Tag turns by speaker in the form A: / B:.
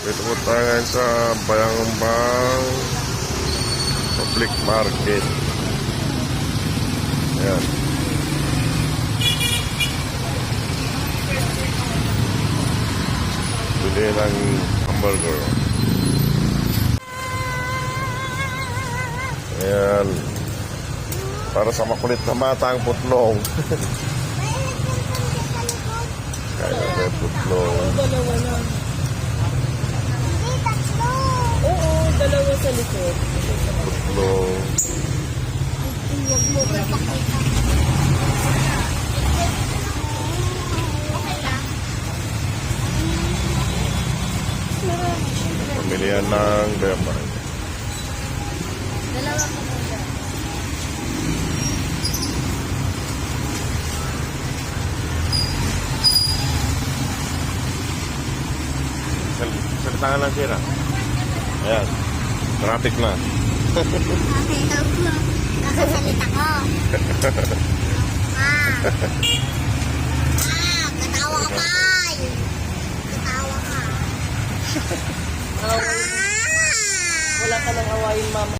A: Dito po tayo ngayon sa Bayambang Public Market. Ayan. Bili ng hamburger. Ayan. Para sa makulit na bata ang putlong. Kaya na yung putlong.
B: Dalawa lang. Oo, dalawa sa likod.
A: Putlong.
C: Huwag mo ba pakita?
A: Pamilihan ng Bayambang.
C: Dalawa ko muna.
A: Salitangan lang sira. Ayan. Traffic na.
C: Okay, nakasalita ko. Katawa ka pa. Katawa ka.
B: Wala ka nang awayin, mama.